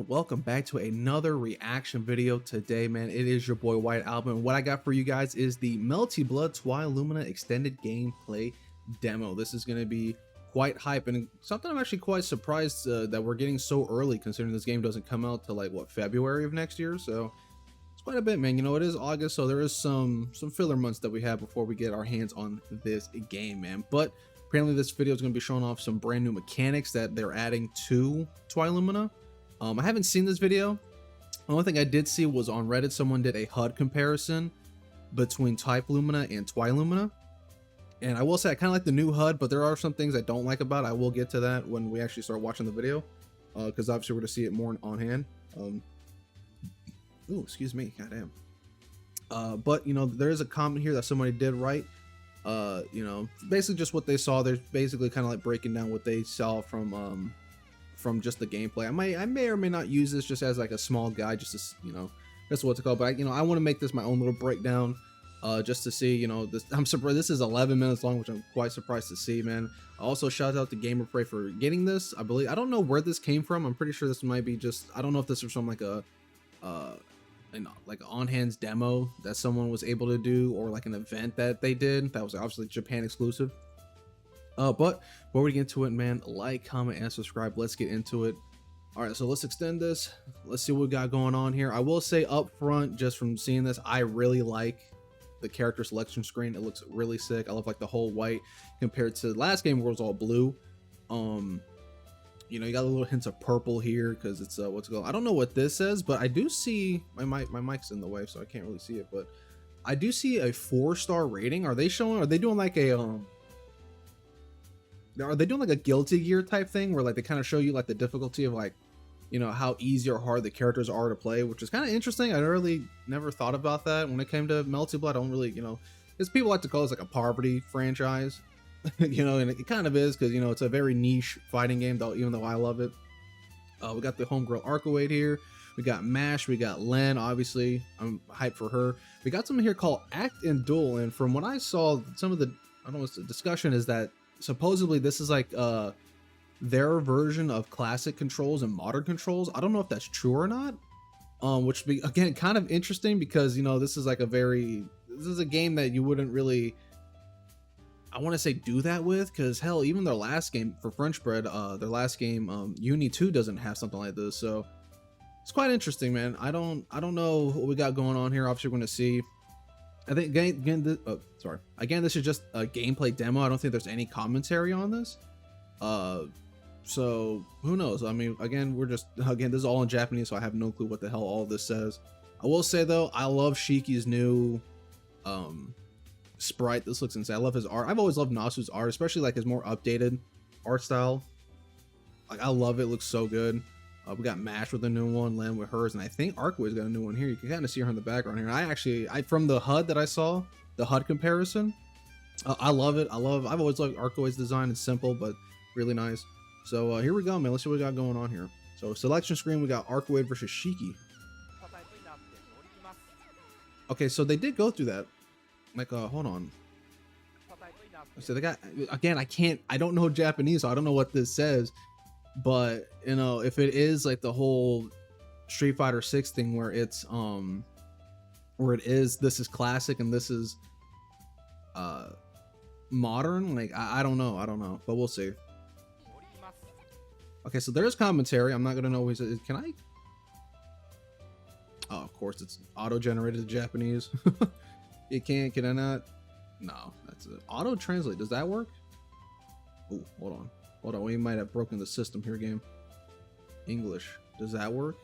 everyone, welcome back to another reaction video. Today, man, it is your boy White Album, and what I got for you guys is the Melty Blood Twi-Lumina extended gameplay demo. This is going to be quite hype, and something I'm actually quite surprised that we're getting so early, considering this game doesn't come out till like what, February of next year. So it's quite a bit, man. You know, it is August, so there is some filler months that we have before we get our hands on this game, man. But apparently this video is going to be showing off some brand new mechanics that they're adding to Twi-Lumina. I haven't seen this video. The only thing I did see was on Reddit, someone did a HUD comparison between TYPEMOON and Twi-Lumina. And I will say I kind of like the new HUD, but there are some things I don't like about it. I will get to that when we actually start watching the video, because obviously we're going to see it more on hand. Oh, excuse me, goddamn. But, you know, there is a comment here that somebody did write. You know, basically just what they saw. They're basically kind of like breaking down what they saw from just the gameplay. I may or may not use this just as like a small guide, just to, you know, that's what it's called. But you know, I want to make this my own little breakdown, just to see, you know, this. I'm surprised this is 11 minutes long, which I'm quite surprised to see, man. Also, shout out to GamerPray for getting this. I don't know where this came from. I'm pretty sure this might be just, I don't know if this was from like a like an on-hands demo that someone was able to do, or like an event that they did that was obviously Japan exclusive. But before we get into it, man, like, comment, and subscribe. Let's get into it. All right, so let's extend this. Let's see what we got going on here. I will say up front, just from seeing this, I really like the character selection screen. It looks really sick. I love like the whole white compared to the last game where it was all blue. You know, you got a little hints of purple here because it's what's going on. I don't know what this says, but I do see my mic's in the way, so I can't really see it. But I do see a 4-star rating. Are they doing like a Are they doing like a Guilty Gear type thing where like they kind of show you like the difficulty of like, you know, how easy or hard the characters are to play, which is kind of interesting. I really never thought about that when it came to Melty Blood. I don't really, you know, because people like to call this like a poverty franchise, you know, and it kind of is because, you know, it's a very niche fighting game, though, even though I love it. We got the homegirl Arcoade here. We got Mash. We got Len. Obviously, I'm hyped for her. We got something here called Act and Duel, and from what I saw, some of the, I don't know what's the discussion is that supposedly this is like their version of classic controls and modern controls. I don't know if that's true or not, which be again kind of interesting because, you know, this is like this is a game that you wouldn't really, I want to say, do that with, because hell, even their last game for French Bread, their last game, Uni 2 doesn't have something like this. So it's quite interesting, man. I don't know what we got going on here. Obviously we're going to see. I think again, this is just a gameplay demo. I don't think there's any commentary on this. So who knows? I mean, again, this is all in Japanese, so I have no clue what the hell all this says. I will say though, I love Shiki's new sprite. This looks insane. I love his art. I've always loved Nasu's art, especially like his more updated art style. Like, I love it. It looks so good. We got Mash with a new one, Len with hers, and I think Arcoade's got a new one here. You can kind of see her in the background here. And I from the HUD that I saw, the HUD comparison, I love it. I've always loved Arcoade's design. It's simple but really nice. So here we go, man. Let's see what we got going on here. So selection screen, we got Arcoade versus Shiki. Okay, so they did go through that. Like, hold on. So they got, again, I don't know Japanese, so I don't know what this says. But, you know, if it is like the whole Street Fighter 6 thing where it's this is classic and this is modern, like I don't know, but we'll see. Okay, so there's commentary. I'm not gonna know what he says. Can I? Oh, of course it's auto-generated Japanese. Can I not? No, that's it. Auto translate, does that work? Oh, hold on, we might have broken the system here, game. English, does that work?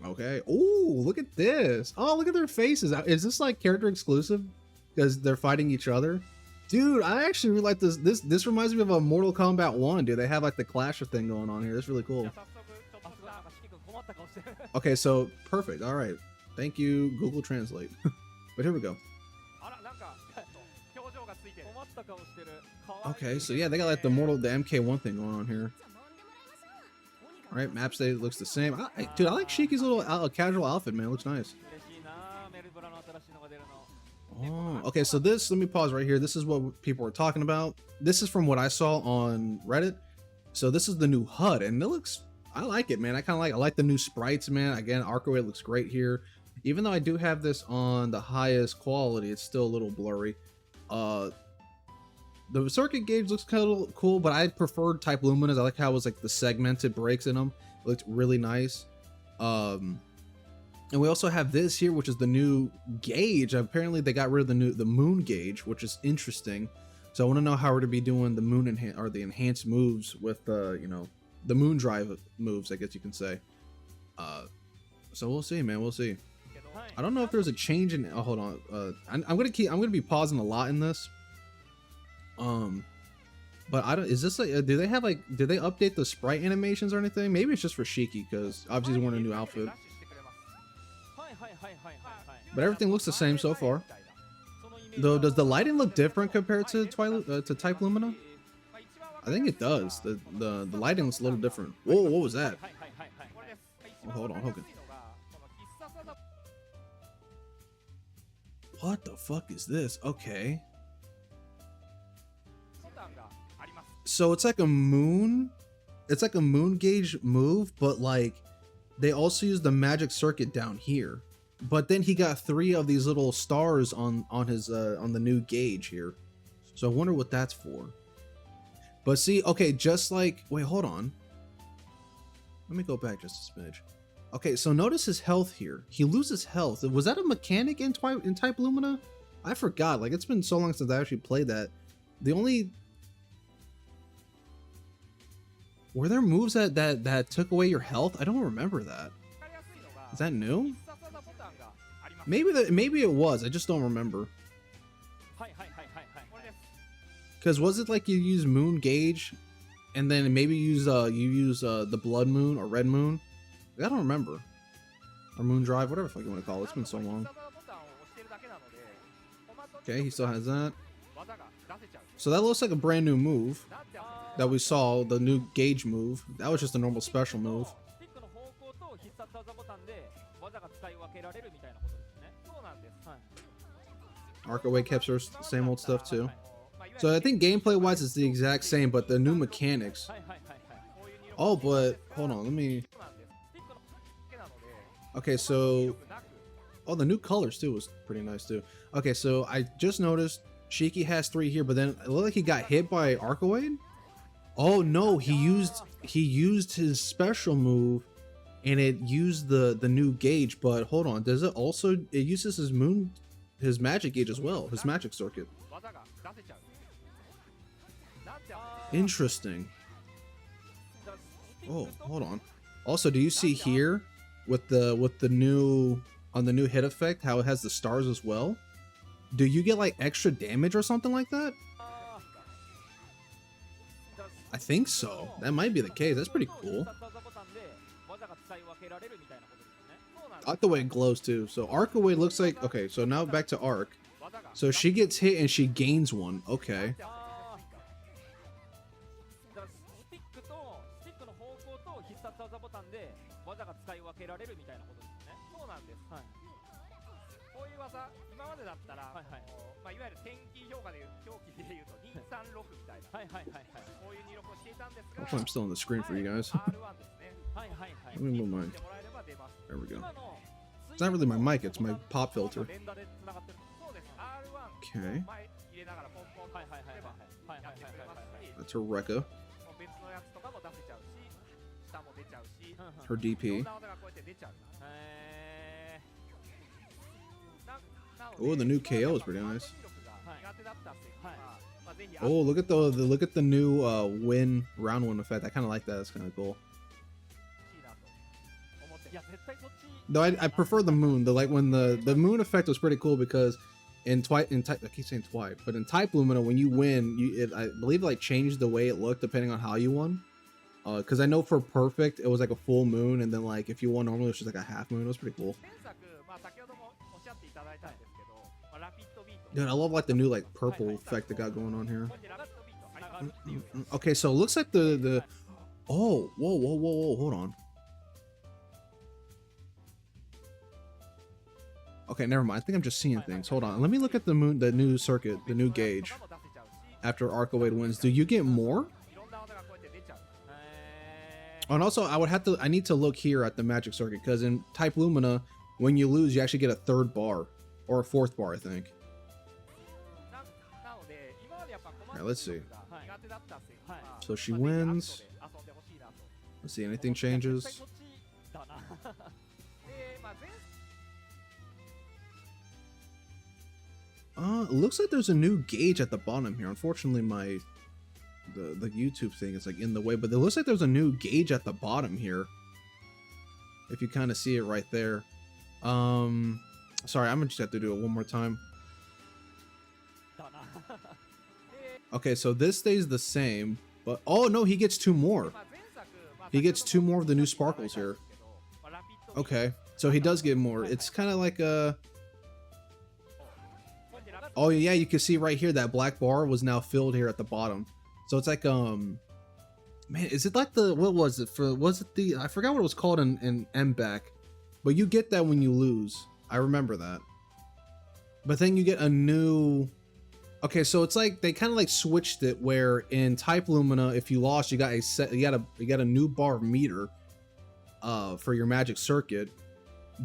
Okay. Oh, look at this. Oh, look at their faces. Is this like character exclusive because they're fighting each other? Dude, I actually really like this. This reminds me of a Mortal Kombat 1, dude. They have like the clasher thing going on here. That's really cool. Okay, so perfect. All right, thank you, Google Translate. But here we go. Okay, so yeah, they got like the MK1 thing going on here. All right, map state looks the same. Dude, I like Shiki's little casual outfit, man. It looks nice. Oh, okay, so this, let me pause right here. This is what people were talking about. This is from what I saw on Reddit. So this is the new HUD, and it looks, I like it, man. I like the new sprites, man. Again, Arcaway looks great here. Even though I do have this on the highest quality, it's still a little blurry. The circuit gauge looks kind of cool, but I preferred TYPEMOON. I like how it was like the segmented breaks in them. It looked really nice. And we also have this here, which is the new gauge. Apparently they got rid of the moon gauge, which is interesting. So I want to know how we're to be doing the moon the enhanced moves with you know, the moon drive moves, I guess you can say. So we'll see, man. We'll see. I don't know if there's a change in. Oh, hold on. I'm gonna be pausing a lot in this. But I don't. Is this like? Do they have like? Did they update the sprite animations or anything? Maybe it's just for Shiki because obviously he's wearing a new outfit. But everything looks the same so far. Though, does the lighting look different compared to TYPEMOON? I think it does. The lighting looks a little different. Whoa, what was that? Oh, hold on, hold on. What the fuck is this? Okay. So it's like a moon gauge move, but like they also use the magic circuit down here. But then he got 3 of these little stars on his on the new gauge here. So I wonder what that's for. But see, okay, just like, wait, hold on. Let me go back just a smidge. Okay, so notice his health here. He loses health. Was that a mechanic in TYPEMOON? I forgot. Like, it's been so long since I actually played that. Were there moves that took away your health? I don't remember that. Is that new? Maybe it was. I just don't remember. Because was it like you use moon gauge, and then maybe you use the blood moon or red moon? I don't remember. Or moon drive, whatever the fuck you want to call it. It's been so long. Okay, he still has that. So that looks like a brand new move that we saw, the new gauge move. That was just a normal special move. Arcaway kept her same old stuff too. So I think gameplay wise it's the exact same, but the new mechanics. Oh, but hold on, let me. Okay, so oh, the new colors too was pretty nice too. Okay, so I just noticed Shiki has 3 here, but then it looked like he got hit by Arcaway. Oh no, he used his special move and it used the new gauge, but hold on, does it also, it uses his magic gauge as well, his magic circuit. Interesting. Oh, hold on. Also, do you see here with the new, on the new hit effect, how it has the stars as well? Do you get like extra damage or something like that? I think so. That might be the case. That's pretty cool. I like the way it glows too. So Arcaway looks like, okay, so now back to Arc. So she gets hit and she gains 1. Okay. Hopefully I'm still on the screen for you guys. Let me move mine. There we go. It's not really my mic, it's my pop filter. Okay. That's her Rekka. Her DP. Oh, the new KO is pretty nice. Oh, look at the new win round 1 effect. I kind of like that. It's kind of cool. Though I prefer the moon. When the moon effect was pretty cool because I keep saying Twi, but in TYPEMOON when you win, I believe like changed the way it looked depending on how you won. Because I know for perfect it was like a full moon, and then like if you won normally it was just like a half moon. It was pretty cool. Dude, I love like the new like purple effect they got going on here. Okay, so it looks like the oh, whoa, hold on. Okay, never mind. I think I'm just seeing things. Hold on. Let me look at the new circuit, the new gauge. After Arcaway wins, do you get more? Oh, and also I need to look here at the magic circuit, because in TYPEMOON, when you lose, you actually get a third bar or a fourth bar, I think. All right, let's see. So she wins. Let's see, anything changes. It looks like there's a new gauge at the bottom here. Unfortunately, the YouTube thing is like in the way, but it looks like there's a new gauge at the bottom here. If you kind of see it right there. Sorry, I'm gonna just have to do it one more time. Okay, so this stays the same, but oh no, he gets 2 more. He gets 2 more of the new sparkles here. Okay, so he does get more. It's kind of like a... Oh yeah, you can see right here that black bar was now filled here at the bottom. So it's like man, is it like the, what was it for? Was it the, I forgot what it was called in MBAACC, but you get that when you lose. I remember that. But then you get a new... Okay, so it's like they kind of like switched it where in TYPELUMINA, if you lost, you got a set, you got a new bar meter for your magic circuit.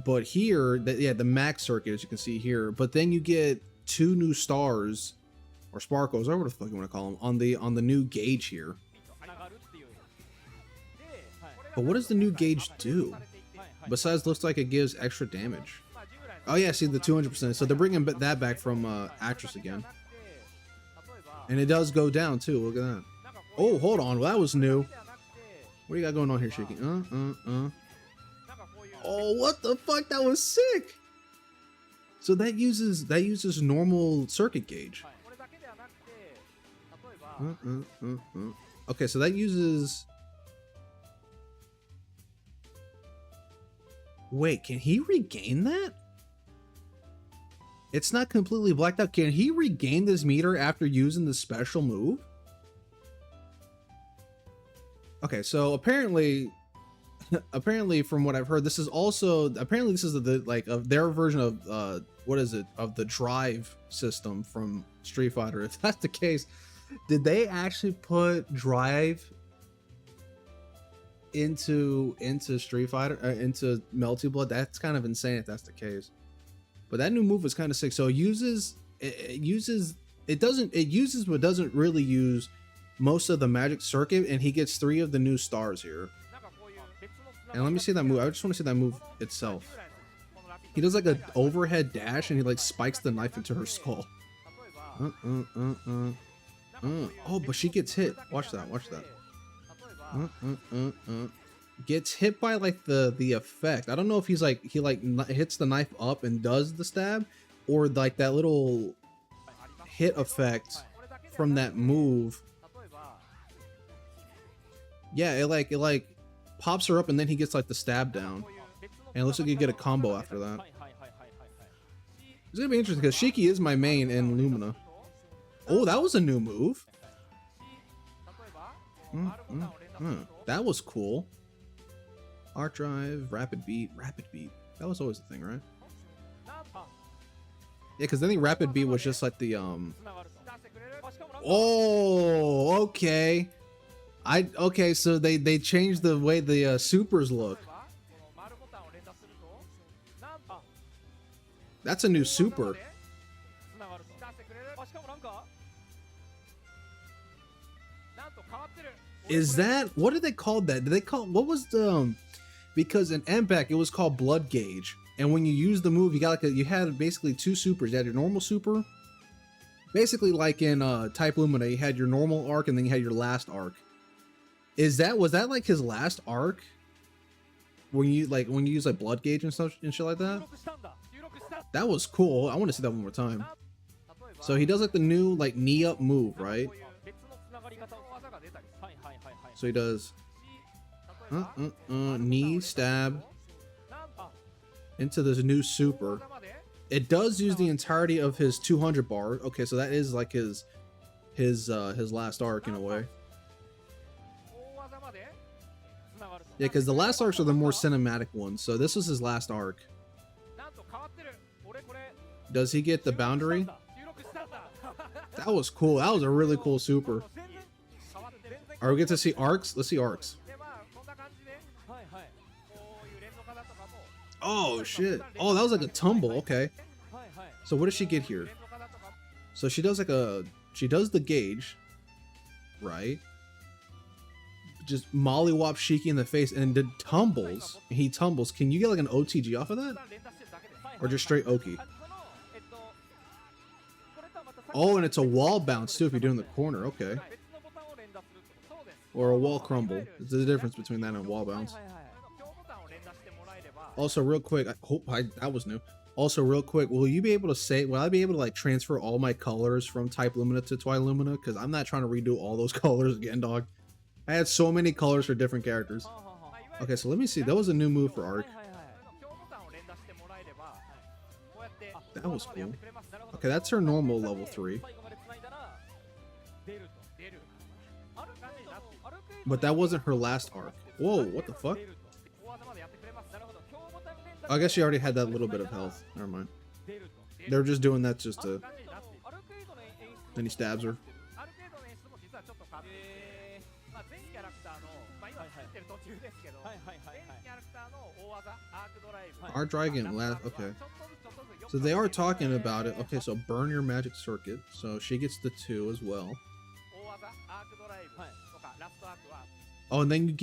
But here, the max circuit, as you can see here, but then you get 2 new stars or sparkles, or whatever the fuck you want to call them, on the new gauge here. But what does the new gauge do? Besides, looks like it gives extra damage. Oh yeah, see the 200%. So they're bringing that back from Actress again. And it does go down too. Look at that. Oh, hold on. Well, that was new. What do you got going on here, Shaky? Oh, what the fuck? That was sick. So that uses normal circuit gauge. Okay, so that uses... Wait, can he regain that? It's not completely blacked out. Can he regain this meter after using the special move? Okay, so apparently from what I've heard, this is also, apparently this is the like of their version of what is it, of the drive system from Street Fighter. If that's the case, did they actually put drive into Street Fighter, into Melty Blood? That's kind of insane if that's the case. But that new move was kind of sick. So it uses but doesn't really use most of the magic circuit, and he gets 3 of the new stars here. And let me see that move. I just want to see that move itself. He does like an overhead dash, and he like spikes the knife into her skull. Oh, but she gets hit. Watch that. Watch that. Gets hit by like the effect. I don't know if he hits the knife up and does the stab, or like that little hit effect from that move. Yeah, it like pops her up, and then he gets like the stab down, and it looks like you get a combo after that. It's gonna be interesting because Shiki is my main in Lumina. Oh, that was a new move. That was cool. Arc drive, rapid beat. That was always the thing, right? Yeah, because I think rapid beat was just like the Oh, okay. Okay, so they changed the way the supers look. That's a new super. Is that, what did they call that? Did they call, what was the because in MBAACC it was called blood gauge, and when you use the move, you got like you had basically 2 supers. You had your normal super, basically like in TYPELUMINA, you had your normal arc, and then you had your last arc. Was that like his last arc? When you use like blood gauge and stuff and shit like that? That was cool. I want to see that one more time. So he does like the new like knee up move, right? So he does knee stab into this new super. It does use the entirety of his 200 bar. Okay, so that is like his last arc in a way. Yeah, because the last arcs are the more cinematic ones. So this was his last arc. Does he get the boundary? That was cool. That was a really cool super. Alright, we get to see arcs. Let's see arcs. Oh shit. Oh, that was like a tumble. Okay. So what does she get here? So she does like she does the gauge, right? Just mollywop Shiki in the face and then tumbles. He tumbles. Can you get like an OTG off of that? Or just straight Oki? Oh, and it's a wall bounce too if you're doing the corner. Okay. Or a wall crumble. There's a difference between that and a wall bounce. Also, real quick, I hope that was new. Also, real quick, will I be able to like transfer all my colors from TYPEMOON to Twi-Lumina? Because I'm not trying to redo all those colors again, dog. I had so many colors for different characters. Okay, so let me see. That was a new move for Arc. That was cool. Okay, that's her normal level 3. But that wasn't her last arc. Whoa, what the fuck? I guess she already had that little bit of health. Never mind. They're just doing that just to... Then he stabs her. Our dragon last... Okay. So they are talking about it. Okay, so burn your magic circuit. So she gets the 2 as well. Oh, and then you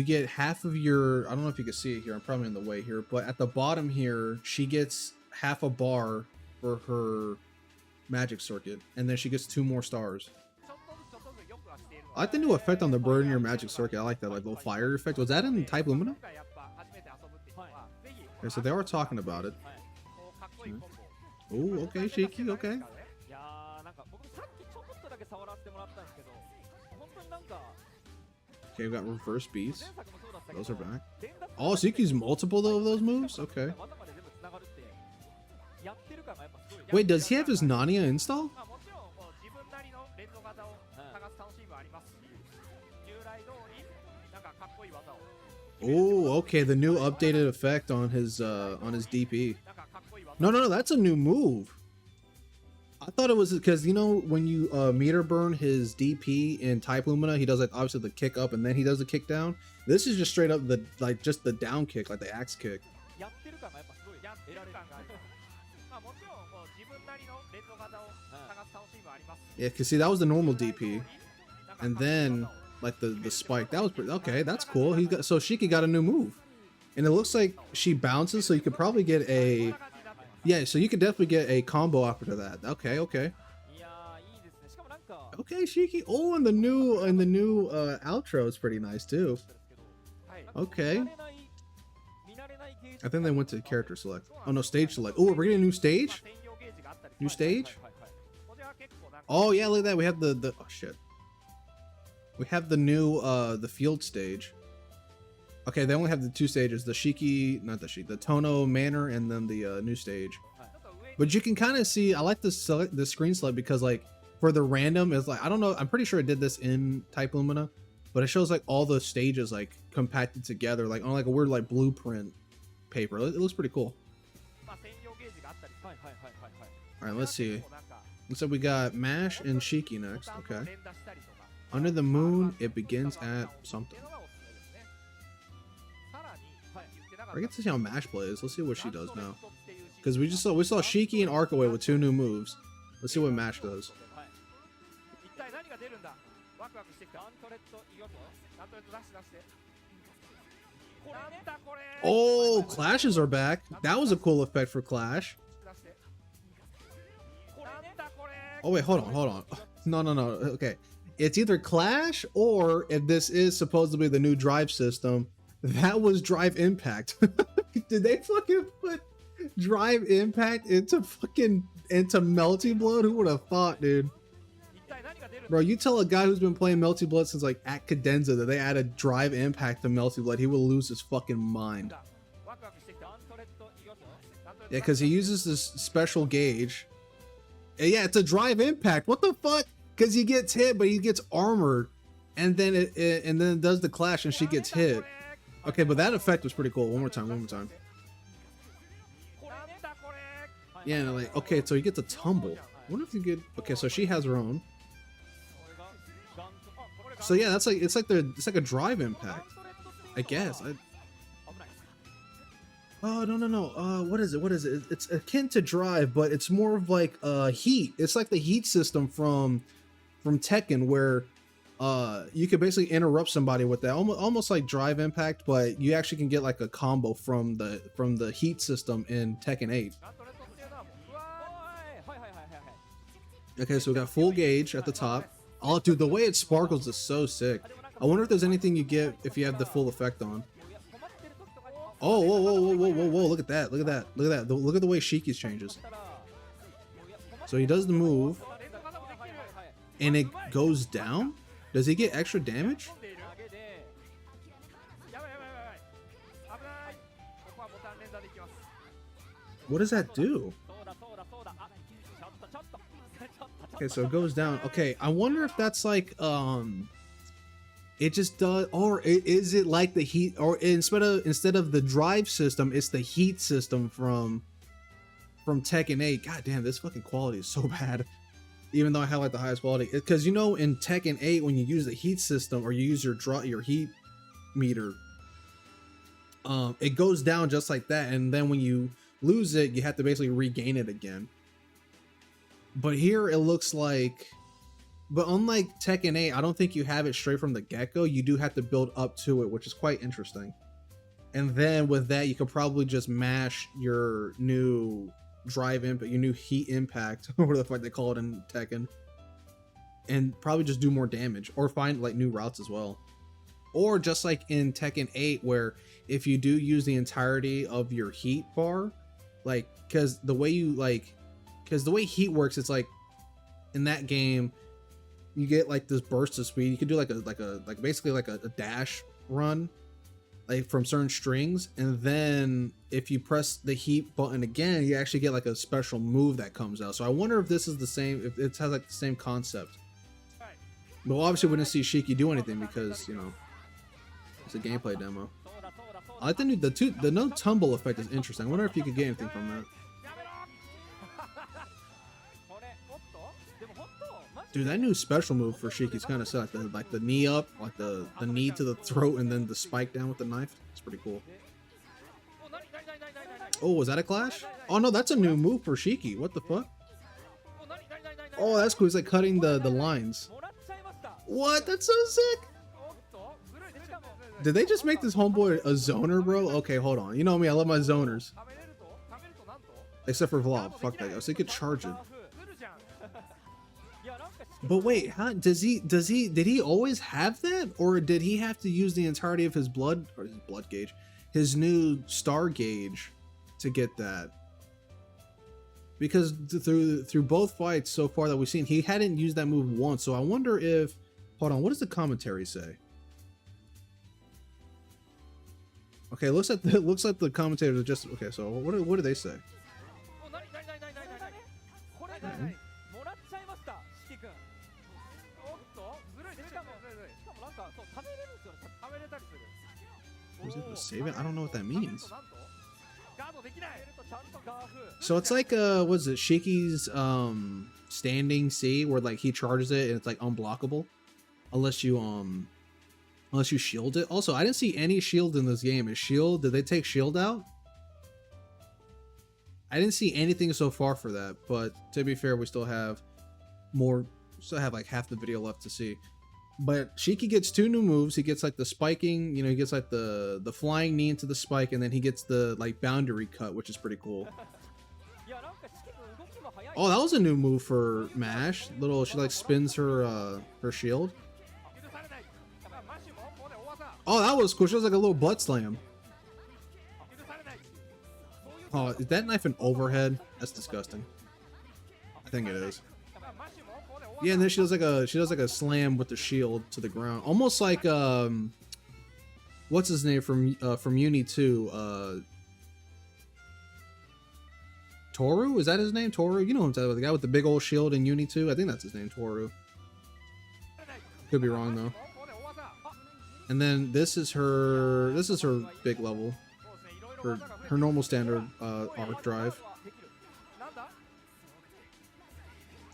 get half of your, I don't know if you can see it here, I'm probably in the way here, but at the bottom here, she gets half a bar for her magic circuit, and then she gets 2 more stars. I like the new effect on the burn your magic circuit. I like that, like little fire effect. Was that in Twi-Lumina? Okay, so they are talking about it. Oh, okay, Shiki, okay. Okay, we got reverse beast. Those are back. Oh, so you can use multiple of those moves? Okay. Wait, does he have his Nania install? Oh, okay, the new updated effect on his DP. No, that's a new move. I thought it was because, you know, when you meter burn his DP in TYPEMOON, he does like obviously the kick up and then he does the kick down. This is just straight up the just the down kick, like the axe kick. Yeah, cause see that was the normal DP, and then like the spike. That was pretty okay. That's cool. He got so Shiki got a new move, and it looks like she bounces, so you could probably get a. Yeah, so you could definitely get a combo after that. Okay. Okay, Shiki. Oh, and the new outro is pretty nice too. Okay. I think they went to character select. Oh no, stage select. Oh, we're getting a new stage? New stage? Oh yeah, look at that. We have the oh shit. We have the new the field stage. Okay, they only have the 2 stages, the Shiki, not the Shiki, the Tono Manor, and then the new stage. But you can kind of see, I like the screen select because like for the random, it's like, I don't know, I'm pretty sure it did this in TYPEMOON, but it shows like all the stages like compacted together, like on like a weird like blueprint paper. It looks pretty cool. All right, let's see. Looks like we got Mash and Shiki next. Okay. Under the moon, it begins at something. I get to see how Mash plays. Let's see what she does now. Because we saw Shiki and Arkaway with 2 new moves. Let's see what Mash does. Oh, clashes are back. That was a cool effect for Clash. Oh wait, hold on. No. Okay, it's either Clash or if this is supposedly the new drive system. That was Drive Impact. Did they fucking put Drive Impact into Melty Blood? Who would have thought, dude? Bro, you tell a guy who's been playing Melty Blood since like at Cadenza that they added Drive Impact to Melty Blood, he will lose his fucking mind. Yeah, because he uses this special gauge. And yeah, it's a Drive Impact. What the fuck? Because he gets hit, but he gets armored, and then it does the clash, and she gets hit. Okay, but that effect was pretty cool. One more time. Yeah, and like, okay, so he gets a tumble. I wonder if you get. Okay, so she has her own. So yeah, that's like it's like a Drive Impact, I guess. Oh no no no. What is it? What is it? It's akin to drive, but it's more of like heat. It's like the heat system from Tekken, where you could basically interrupt somebody with that, almost like drive impact, but you actually can get like a combo from the heat system in Tekken 8. Okay, so we got full gauge at the top. Oh, dude, the way it sparkles is so sick. I wonder if there's anything you get if you have the full effect on. Oh, whoa, whoa, whoa, whoa, whoa, whoa, look at that, look at that, look at that. Look at the way Shiki's changes. So he does the move, and it goes down? Does he get extra damage? What does that do? Okay, so it goes down. Okay, I wonder if that's like, it just does, or is it like the heat, or instead of the drive system, it's the heat system from Tekken 8. God damn, this fucking quality is so bad. Even though I have like the highest quality, because you know in Tekken 8 when you use the heat system or you use your heat meter, it goes down just like that, and then when you lose it, you have to basically regain it again. But here it looks like, but unlike Tekken 8, I don't think you have it straight from the get-go. You do have to build up to it, which is quite interesting. And then with that, you could probably just mash your new drive impact, your new heat impact, or whatever the fuck they call it in Tekken, and probably just do more damage, or find like new routes as well. Or just like in Tekken 8, where if you do use the entirety of your heat bar, like, because the way heat works, it's like in that game you get like this burst of speed. You can do like basically like a dash run, like from certain strings, and then if you press the heat button again, you actually get like a special move that comes out. So I wonder if this is the same, if it has like the same concept. But obviously we didn't see Shiki do anything because, you know, it's a gameplay demo. I like the no tumble effect is interesting. I wonder if you could get anything from that. Dude, that new special move for Shiki's kind of sick. Like the knee up, like the knee to the throat, and then the spike down with the knife. It's pretty cool. Oh, was that a clash? Oh no, that's a new move for Shiki. What the fuck? Oh, that's cool. He's like cutting the lines. What? That's so sick. Did they just make this homeboy a zoner, bro? Okay, hold on. You know me, I love my zoners. Except for Vlad. Fuck that guy. So he could charge it. But wait, huh? Did he always have that? Or did he have to use the entirety of his blood, or his blood gauge, his new star gauge to get that? Because through both fights so far that we've seen, he hadn't used that move once. So I wonder if, hold on, what does the commentary say? Okay, it looks like the commentators are just, okay, so what do they say? Okay. Was it save it? I don't know what that means. So it's like was it Shiki's standing C, where like he charges it and it's like unblockable unless you shield it. Also, I didn't see any shield in this game. Did they take shield out? I didn't see anything so far for that, but to be fair, we still have like half the video left to see. But Shiki gets two new moves. He gets like the spiking, you know, he gets like the flying knee into the spike, and then he gets the like boundary cut, which is pretty cool. Oh, that was a new move for Mash. She like spins her shield. Oh, that was cool. She was like a little butt slam. Oh, is that knife an overhead? That's disgusting. I think it is. Yeah, and then she does like a slam with the shield to the ground, almost like what's his name from Uni 2? Toru? Is that his name? Toru? You know what I'm talking about, the guy with the big old shield in Uni 2? I think that's his name, Toru. Could be wrong though. And then this is her big level. Her normal standard arc drive.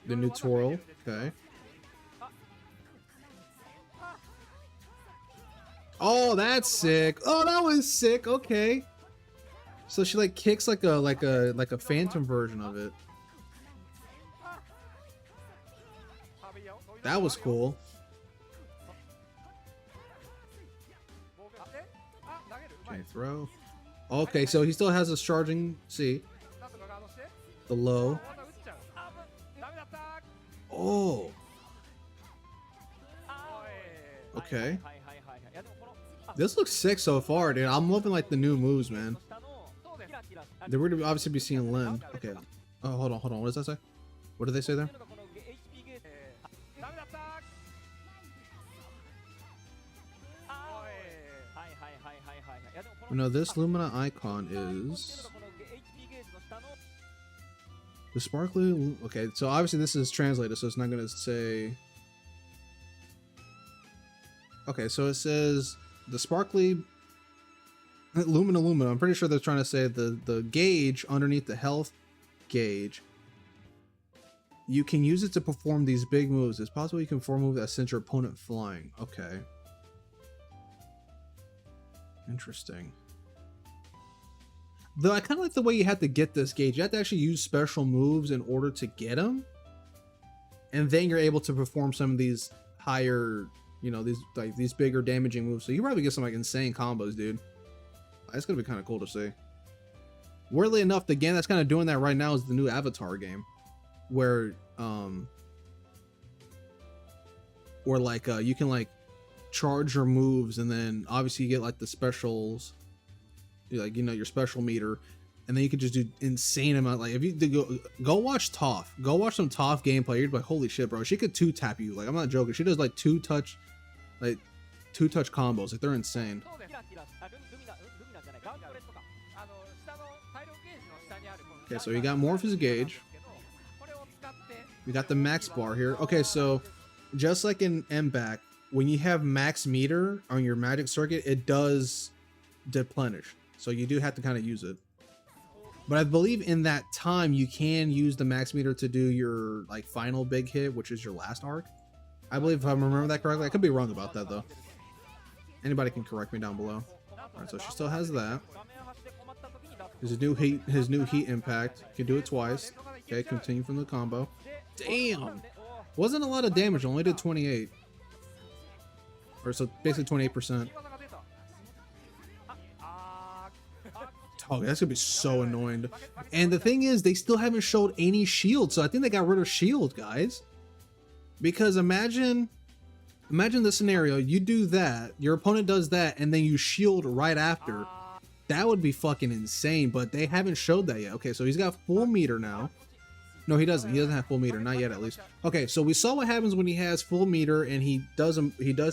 The new twirl. Okay. Oh, that's sick. Oh, that was sick. Okay. So she like kicks like a phantom version of it. That was cool. Okay, throw. Okay, so he still has a charging. See the low. Oh. Okay. This looks sick so far, dude. I'm loving like the new moves, man. We're gonna obviously be seeing Lin. Okay. Oh, hold on. What does that say? What did they say there? No, this Lumina icon is the sparkly. Okay, so obviously this is translated, so it's not gonna say. Okay, so it says the sparkly Lumina. I'm pretty sure they're trying to say the gauge underneath the health gauge. You can use it to perform these big moves. It's possible you can perform moves that send your opponent flying. Okay. Interesting. Though I kind of like the way you have to get this gauge. You have to actually use special moves in order to get them. And then you're able to perform some of these higher, you know, these bigger damaging moves. So you probably get some like insane combos, dude. That's gonna be kind of cool to see. Weirdly enough, the game that's kind of doing that right now is the new Avatar game, where like you can like charge your moves, and then obviously you get like the specials, like, you know, your special meter, and then you can just do insane amount. Like if you go watch Toph, go watch some Toph gameplay, you're like, holy shit, bro, she could 2-tap you. Like, I'm not joking, she does like two touch combos. Like, they're insane. Okay, so you got more of his gauge. We got the max bar here. Okay, so just like in MBAACC, when you have max meter on your magic circuit, it does deplenish. So you do have to kind of use it. But I believe in that time, you can use the max meter to do your like final big hit, which is your last arc. I believe, if I remember that correctly. I could be wrong about that though. Anybody can correct me down below. All right, so she still has that. His new heat impact. Can do it twice. Okay, continue from the combo. Damn, wasn't a lot of damage. Only did 28, or so basically 28%. Oh, that's gonna be so annoying. And the thing is, they still haven't showed any shield, so I think they got rid of shield, guys. Because imagine the scenario: you do that, your opponent does that, and then you shield right after. That would be fucking insane, but they haven't showed that yet. Okay, so he's got full meter now. No, he doesn't. He doesn't have full meter, not yet, at least. Okay, so we saw what happens when he has full meter and he does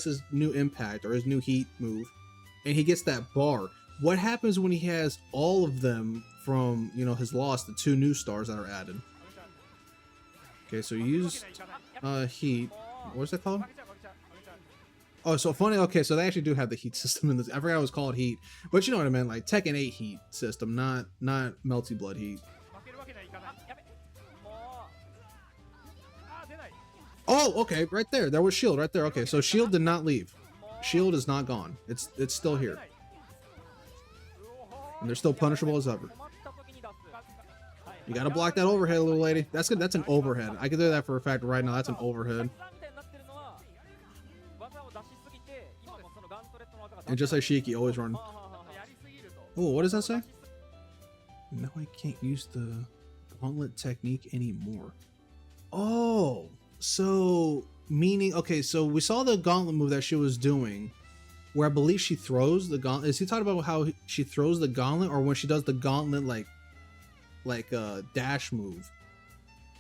his new impact or his new heat move, and he gets that bar. What happens when he has all of them from, you know, his loss, the 2 new stars that are added? Okay, so you use heat. What's that called? Oh, so funny. Okay, so they actually do have the heat system in this. I forgot it was called heat, but you know what I meant, like Tekken 8 heat system, not melty blood heat. Oh, okay, right there. There was shield right there. Okay, so shield did not leave. Shield is not gone. It's still here, and they're still punishable as ever. You gotta block that overhead, little lady. That's good. That's an overhead. I can do that for a fact right now. That's an overhead. And just like Shiki, always run. Oh, what does that say? No, I can't use the gauntlet technique anymore. Oh, so meaning, okay, so we saw the gauntlet move that she was doing, where I believe she throws the gauntlet. Is he talking about how she throws the gauntlet, or when she does the gauntlet like a dash move?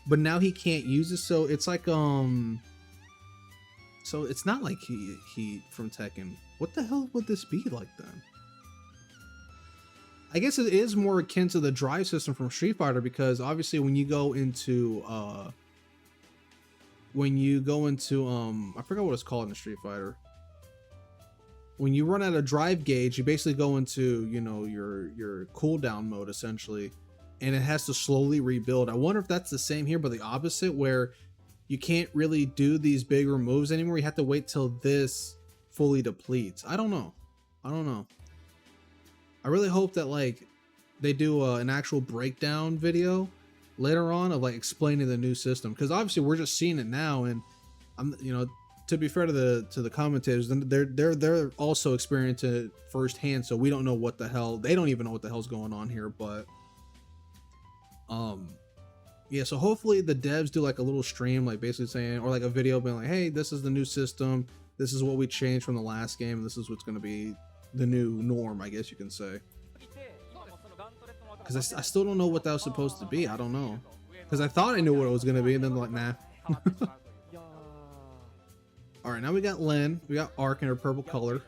But now he can't use it, so it's like so it's not like he from Tekken. What the hell would this be like then? I guess it is more akin to the drive system from Street Fighter, because obviously when you go into I forgot what it's called in the Street Fighter. When you run out of drive gauge, you basically go into, you know, your cooldown mode essentially, and it has to slowly rebuild. I wonder if that's the same here, but the opposite, where you can't really do these bigger moves anymore. You have to wait till this fully depletes. I don't know. I really hope that, like, they do an actual breakdown video later on of like explaining the new system, because obviously we're just seeing it now, and I'm, you know, to be fair to the commentators, they're also experiencing it firsthand, so we don't know what the hell, they don't even know what the hell's going on here. But yeah, so hopefully the devs do like a little stream, like basically saying, or like a video being like, hey, this is the new system, this is what we changed from the last game, this is what's going to be the new norm, I guess you can say. Because I still don't know what that was supposed to be. I don't know, because I thought I knew what it was going to be, and then like, nah. All right, now we got Len, we got Arc in her purple color.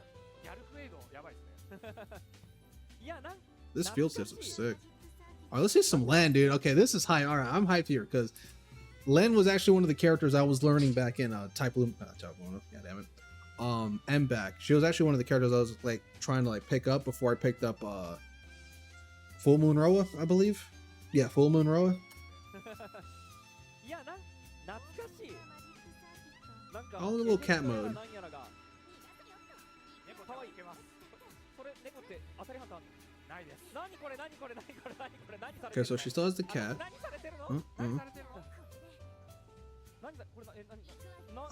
This field test looks sick. All right, let's see some Len, dude. Okay, this is high. All right, I'm hyped here because Len was actually one of the characters I was learning back in TYPEMOON. God damn it. MBAACC. She was actually one of the characters I was like trying to like pick up before I picked up Full Moon Roa, I believe. Yeah, Full Moon Roa. Oh, the little cat mode. Okay, so she still has the cat.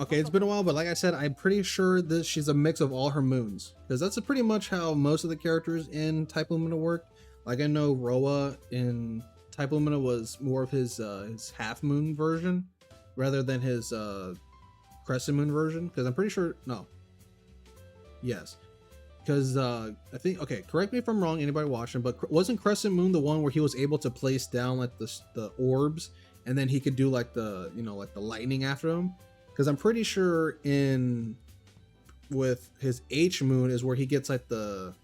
Okay, it's been a while, but like I said, I'm pretty sure that she's a mix of all her moons, because that's pretty much how most of the characters in TYPEMOON work. Like I know Roa in TYPEMOON was more of his half moon version rather than his crescent moon version, because I'm pretty sure, no, yes, because I think, okay, correct me if I'm wrong, anybody watching, but wasn't Crescent Moon the one where he was able to place down like the orbs, and then he could do like the, you know, like the lightning after him? Because I'm pretty sure with his H moon is where he gets like the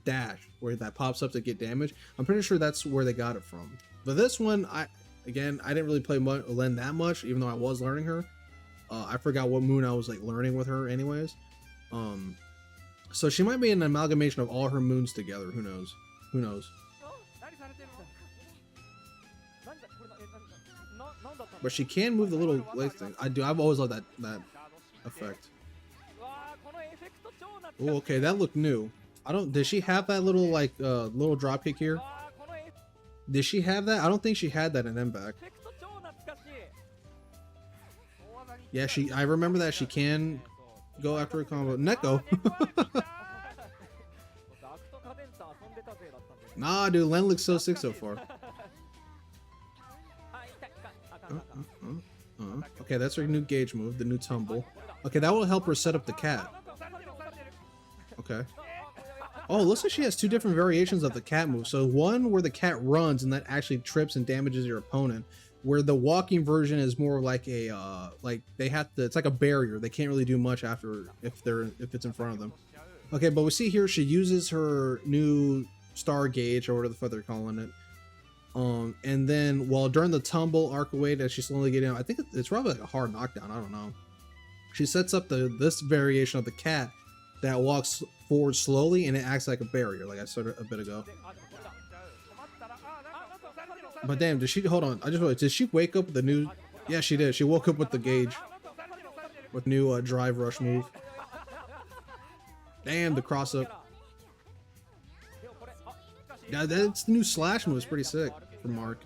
dash where that pops up to get damage. I'm pretty sure that's where they got it from. But this one, I didn't really play Len that much, even though I was learning her. I forgot what moon I was like learning with her anyways. So she might be an amalgamation of all her moons together. Who knows? Who knows? But she can move the little leg thing. I've always loved that effect. Oh, okay, that looked new. Did she have that little like little drop kick here? Did she have that? I don't think she had that in MBAACC. Yeah, I remember that she can go after a combo. Neko. Nah, dude, Len looks so sick so far. Okay, that's her new gauge move, the new tumble. Okay, that will help her set up the cat. Okay. Oh, it looks like she has two different variations of the cat move. So one where the cat runs and that actually trips and damages your opponent, where the walking version is more like a like they have to, it's like a barrier. They can't really do much after if it's in front of them. Okay, but we see here she uses her new star gauge, or whatever the fuck they're calling it. And then while during the tumble arc away as she's slowly getting out, I think it's probably like a hard knockdown, I don't know. She sets up this variation of the cat that walks forward slowly and it acts like a barrier, like I said a bit ago. But damn, hold on, I just realized, did she wake up with the new, yeah she did, she woke up with the gauge. With new drive rush move. Damn, the cross up. Yeah, that's the new slash move is pretty sick from Mark.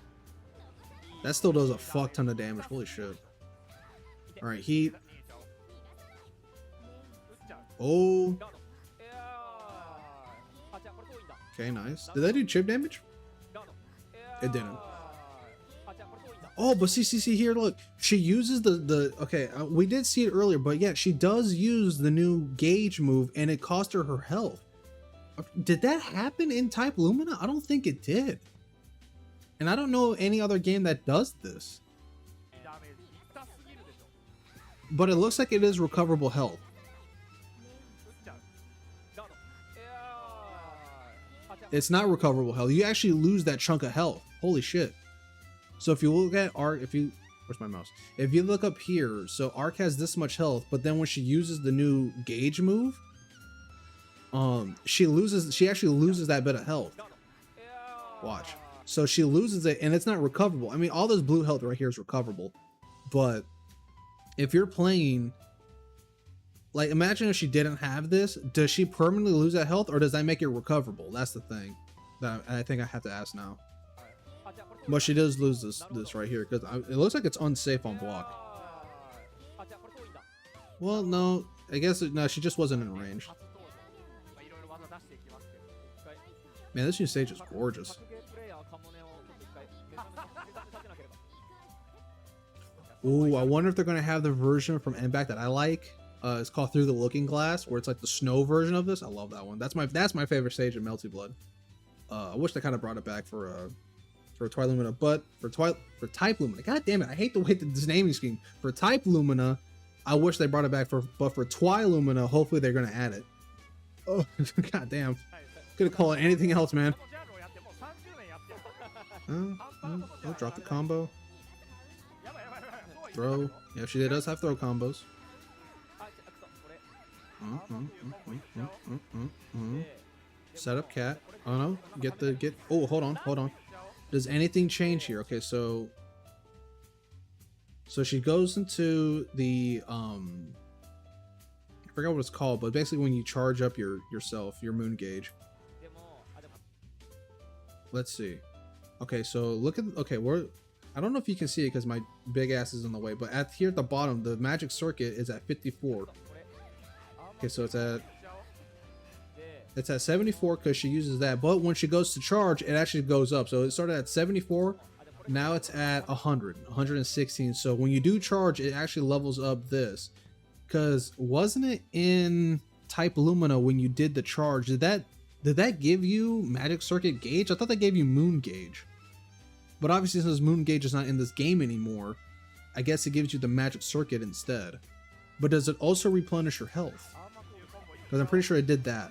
That still does a fuck ton of damage, holy shit. Alright, heat. Oh. Okay, nice. Did that do chip damage? It didn't. Oh, but see here, look. She uses okay, we did see it earlier, but yeah, she does use the new gauge move, and it cost her health. Did that happen in TYPELUMINA? I don't think it did. And I don't know any other game that does this. But it looks like it is recoverable health. It's not recoverable health. You actually lose that chunk of health. Holy shit. So if you look at Arc, where's my mouse? If you look up here, so Arc has this much health, but then when she uses the new gauge move, she actually loses that bit of health. Watch. So she loses it, and it's not recoverable. I mean, all this blue health right here is recoverable, but if you're playing, like, imagine if she didn't have this, does she permanently lose that health, or does that make it recoverable? That's the thing that I think I have to ask now. But she does lose this right here because it looks like it's unsafe on block. Well, no, I guess no, she just wasn't in range. Man, this new stage is gorgeous. Ooh, I wonder if they're gonna have the version from MBAACC that I like. It's called Through the Looking Glass, where it's like the snow version of this. I love that one. That's my favorite stage in Melty Blood. I wish they kind of brought it back for Twi-Lumina, but for TYPEMOON. God damn it, I hate the way that this naming scheme. For TYPEMOON, I wish they brought it back but for Twi-Lumina, hopefully they're gonna add it. Oh, god damn. Could have called it anything else, man. Oh, drop the combo. Throw. Yeah, she does have throw combos. Set up cat. Oh no. Get. Oh, hold on. Does anything change here? Okay, so she goes into the I forgot what it's called, but basically when you charge up yourself, your moon gauge. Let's see. Okay, so look at I don't know if you can see it because my big ass is in the way, but here at the bottom, the magic circuit is at 54. Okay, so it's at 74 because she uses that, but when she goes to charge, it actually goes up. So it started at 74, now it's at 116. So when you do charge, it actually levels up this. Because wasn't it in TYPELUMINA when you did the charge? Did that give you magic circuit gauge? I thought that gave you moon gauge. But obviously since moon gauge is not in this game anymore, I guess it gives you the magic circuit instead. But does it also replenish your health? Because I'm pretty sure it did that.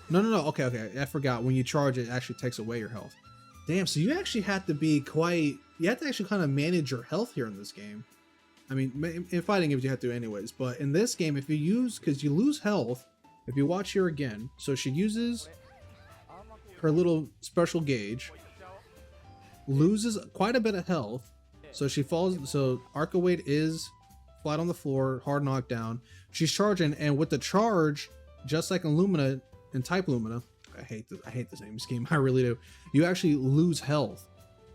No. Okay. I forgot. When you charge, it actually takes away your health. Damn, so you actually have to be you have to actually kind of manage your health here in this game. I mean, in fighting games you have to anyways, but in this game, if you use, because you lose health, if you watch here again, so she uses her little special gauge, loses quite a bit of health, so she falls, so Arca Weight is flat on the floor, hard knockdown. She's charging, and with the charge, just like in Lumina, in TYPELUMINA, I hate this naming scheme, I really do. You actually lose health,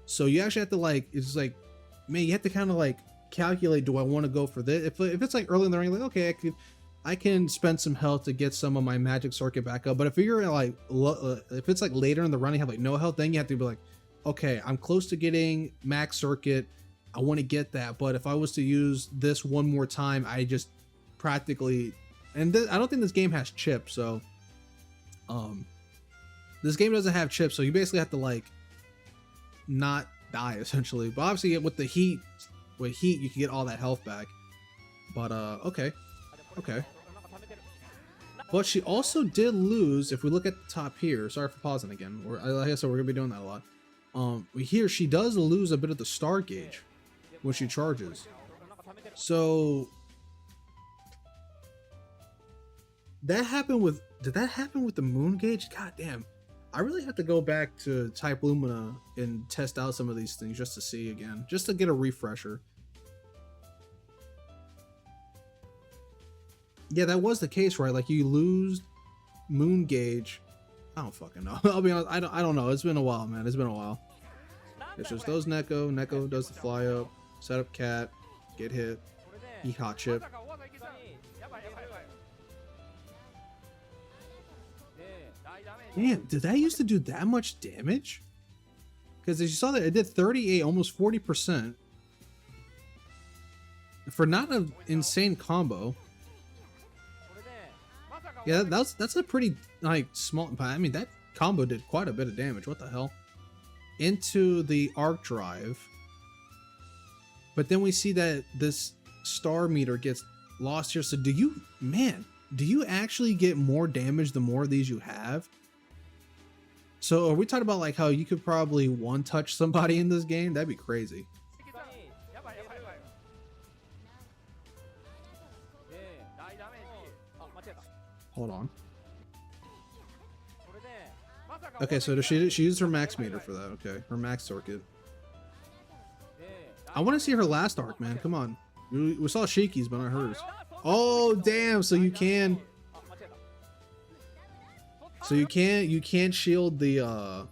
so you actually have to it's like, man, you have to kind of calculate. Do I want to go for this? If it's early in the ring, okay, I can spend some health to get some of my magic circuit back up. But if you're if it's later in the run, you have no health, then you have to be okay, I'm close to getting max circuit. I want to get that, but if I was to use this one more time, I just practically, and I don't think this game has chips, so this game doesn't have chips, so you basically have to not die essentially. But obviously with the heat, you can get all that health back. But okay. But she also did lose, if we look at the top here, sorry for pausing again, I guess we're gonna be doing that a lot. Here she does lose a bit of the star gauge when she charges. So did that happen with the moon gauge? God damn. I really have to go back to TYPELUMINA and test out some of these things just to see again, just to get a refresher. Yeah, that was the case, right? You lose moon gauge. I don't fucking know. I'll be honest, I don't know. It's been a while, man. It's been a while. It's just those Neko. Neko does the fly up, set up cat, get hit, eat hot chip. Damn, did that used to do that much damage? Because as you saw that it did 38, almost 40% for not an insane combo. Yeah, that's a pretty small. I mean, that combo did quite a bit of damage. What the hell? Into the arc drive, but then we see that this star meter gets lost here. So do you actually get more damage the more of these you have? So are we talking about how you could probably one-touch somebody in this game? That'd be crazy. Hold on. Okay, so she used her max meter for that. Okay, her max circuit. I want to see her last arc, man. Come on. We saw Shiki's, but not hers. Oh, damn. So you can So you can shield the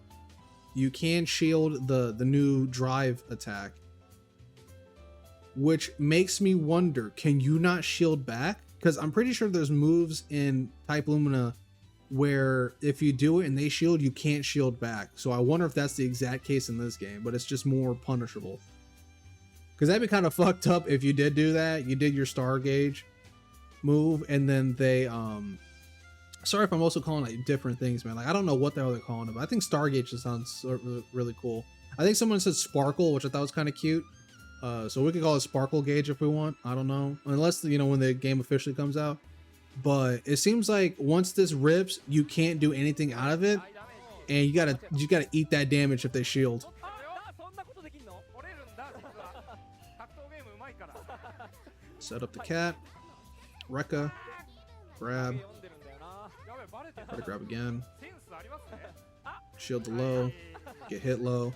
new drive attack, which makes me wonder, can you not shield back? Because I'm pretty sure there's moves in TYPEMOON where if you do it and they shield, you can't shield back. So I wonder if that's the exact case in this game, but it's just more punishable. Because that'd be kind of fucked up if you did do that. You did your star gauge move, and then they sorry if I'm also calling it different things, man. Like, I don't know what the hell they're calling it, but I think star gauge just sounds really cool. I think someone said sparkle, which I thought was kind of cute. So we could call it sparkle gauge if we want. I don't know, unless, you know, when the game officially comes out. But it seems like once this rips, you can't do anything out of it, and you gotta eat that damage if they shield. Set up the cat. Rekka. Grab. Try to grab again. Shield the low. Get hit low.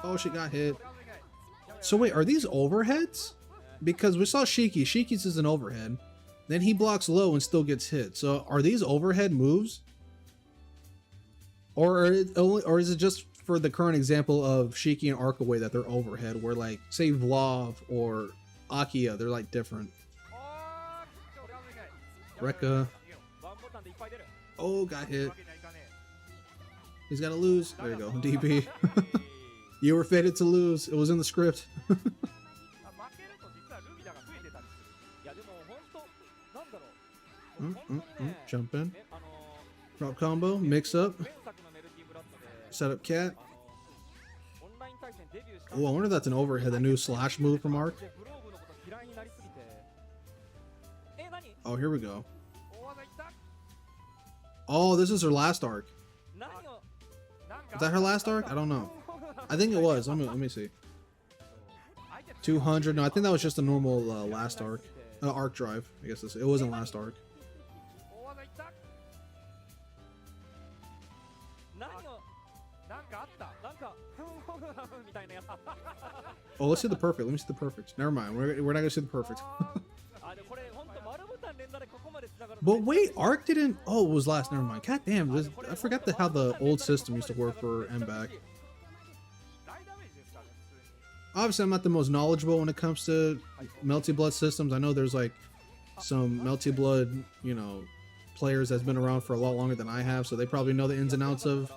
Oh, she got hit. So wait, are these overheads? Because we saw Shiki. Shiki's is an overhead. Then he blocks low and still gets hit. So are these overhead moves? Or is it just for the current example of Shiki and Arkaway that they're overhead, where like, say Vlav or Akia, they're like different. Rekka. Oh, got hit. He's got to lose. There you go, DP. You were fated to lose. It was in the script. Jump in. Drop combo. Mix up. Set up cat. Oh, I wonder if that's an overhead. The new slash move from Arc. Oh, here we go. Oh, this is her last arc. Is that her last arc? I don't know. I think it was. Let me see. 200. No, I think that was just a normal last arc. Arc drive. I guess it wasn't last arc. Oh, let's see the perfect. Let me see the perfect. Never mind. We're not gonna see the perfect. But wait, Arc didn't. Oh, it was last. Never mind. God damn. I forgot how the old system used to work for MBAACC. Obviously, I'm not the most knowledgeable when it comes to Melty Blood systems. I know there's like some Melty Blood, you know, players that's been around for a lot longer than I have, so they probably know the ins and outs of